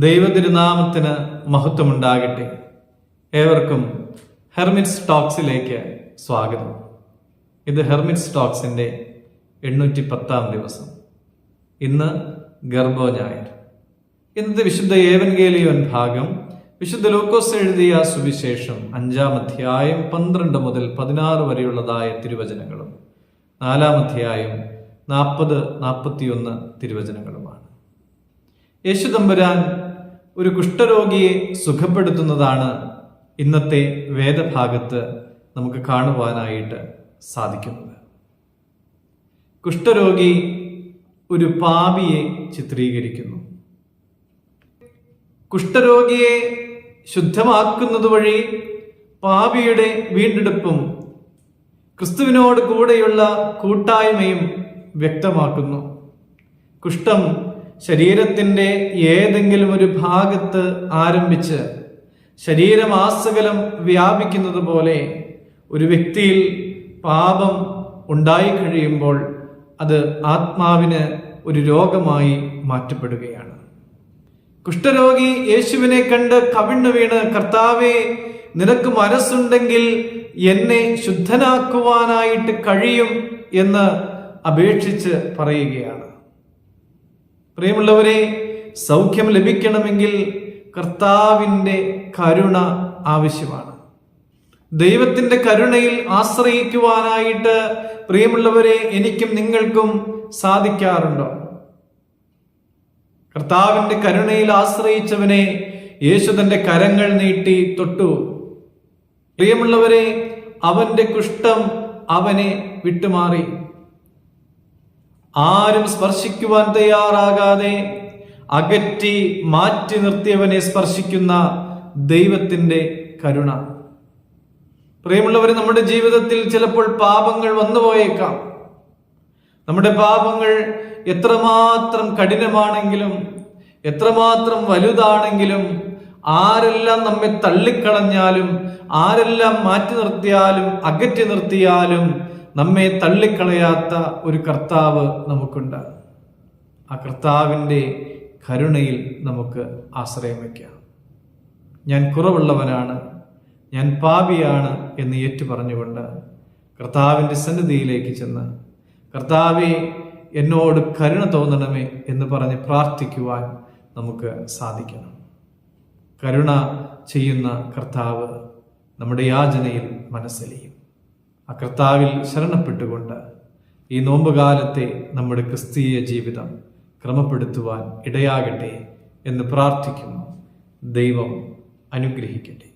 ദൈവതിരുനാമത്തിന് മഹത്വമുണ്ടാകട്ടെ. ഏവർക്കും ഹെർമിറ്റ്സ് ടോക്സിലേക്ക് സ്വാഗതം. ഇത് ഹെർമിറ്റ്സ് ടോക്സിന്റെ 810-ാം ദിവസം. ഇന്ന് ഗർഭോ ഞായർ. ഇന്നത്തെ വിശുദ്ധ ഏവൻഗേലിയോൻ ഭാഗം വിശുദ്ധ ലൂക്കോസ് എഴുതിയ സുവിശേഷം 5-ാം അധ്യായം 12 മുതൽ 16 വരെയുള്ളതായ തിരുവചനങ്ങളും 4-ാം അധ്യായം 40-41 തിരുവചനങ്ങളുമാണ്. യേശു തമ്പുരാൻ ഒരു കുഷ്ഠരോഗിയെ സുഖപ്പെടുത്തുന്നതാണ് ഇന്നത്തെ വേദഭാഗത്ത് നമുക്ക് കാണുവാനായിട്ട് സാധിക്കുന്നത്. കുഷ്ഠരോഗി ഒരു പാപിയെ ചിത്രീകരിക്കുന്നു. കുഷ്ഠരോഗിയെ ശുദ്ധമാക്കുന്നത് വഴി പാപിയുടെ വീണ്ടെടുപ്പും ക്രിസ്തുവിനോട് കൂടെയുള്ള കൂട്ടായ്മയും വ്യക്തമാക്കുന്നു. കുഷ്ഠം ശരീരത്തിന്റെ ഏതെങ്കിലും ഒരു ഭാഗത്ത് ആരംഭിച്ച് ശരീരമാസകലം വ്യാപിക്കുന്നത് പോലെ ഒരു വ്യക്തിയിൽ പാപം ഉണ്ടായി കഴിയുമ്പോൾ അത് ആത്മാവിന് ഒരു രോഗമായി മാറ്റപ്പെടുകയാണ്. കുഷ്ഠരോഗി യേശുവിനെ കണ്ട് കവിണ്ണു വീണ്, കർത്താവേ, നിനക്ക് മനസ്സുണ്ടെങ്കിൽ എന്നെ ശുദ്ധനാക്കുവാനായിട്ട് കഴിയും എന്ന് അപേക്ഷിച്ച് പറയുകയാണ്. പ്രിയമുള്ളവരെ, സൗഖ്യം ലഭിക്കണമെങ്കിൽ കർത്താവിൻ്റെ കരുണ ആവശ്യമാണ്. ദൈവത്തിന്റെ കരുണയിൽ ആശ്രയിക്കുവാനായിട്ട് പ്രിയമുള്ളവരെ എനിക്കും നിങ്ങൾക്കും സാധിക്കാറുണ്ടോ? കർത്താവിന്റെ കരുണയിൽ ആശ്രയിച്ചവനെ യേശു തന്റെ കരങ്ങൾ നീട്ടി തൊട്ടു. പ്രിയമുള്ളവരെ, അവന്റെ കുഷ്ഠം അവനെ വിട്ടുമാറി. ആരും സ്പർശിക്കുവാൻ തയ്യാറാകാതെ അകറ്റി മാറ്റി നിർത്തിയവനെ സ്പർശിക്കുന്ന ദൈവത്തിന്റെ കരുണ. പ്രിയമുള്ളവരെ, നമ്മുടെ ജീവിതത്തിൽ ചിലപ്പോൾ പാപങ്ങൾ വന്നുപോയേക്കാം. നമ്മുടെ പാപങ്ങൾ എത്രമാത്രം കഠിനമാണെങ്കിലും എത്രമാത്രം വലുതാണെങ്കിലും ആരെല്ലാം നമ്മെ തള്ളിക്കളഞ്ഞാലും ആരെല്ലാം മാറ്റി നിർത്തിയാലും അകറ്റി നിർത്തിയാലും നമ്മെ തള്ളിക്കളയാത്ത ഒരു കർത്താവ് നമുക്കുണ്ട്. ആ കർത്താവിൻ്റെ കരുണയിൽ നമുക്ക് ആശ്രയം വയ്ക്കാം. ഞാൻ കുറവുള്ളവനാണ്, ഞാൻ പാപിയാണ് എന്ന് ഏറ്റുപറഞ്ഞുകൊണ്ട് കർത്താവിൻ്റെ സന്നിധിയിലേക്ക് ചെന്ന്, കർത്താവേ, എന്നോട് കരുണ തോന്നണമേ എന്ന് പറഞ്ഞ് പ്രാർത്ഥിക്കുവാൻ നമുക്ക് സാധിക്കണം. കരുണ ചെയ്യുന്ന കർത്താവ് നമ്മുടെ യാചനയിൽ മനസ്സലിയും. ആ കർത്താവിൽ ശരണപ്പെട്ടുകൊണ്ട് ഈ നോമ്പുകാലത്തെ നമ്മുടെ ക്രിസ്തീയ ജീവിതം ക്രമപ്പെടുത്തുവാൻ ഇടയാകട്ടെ എന്ന് പ്രാർത്ഥിക്കുന്നു. ദൈവം അനുഗ്രഹിക്കട്ടെ.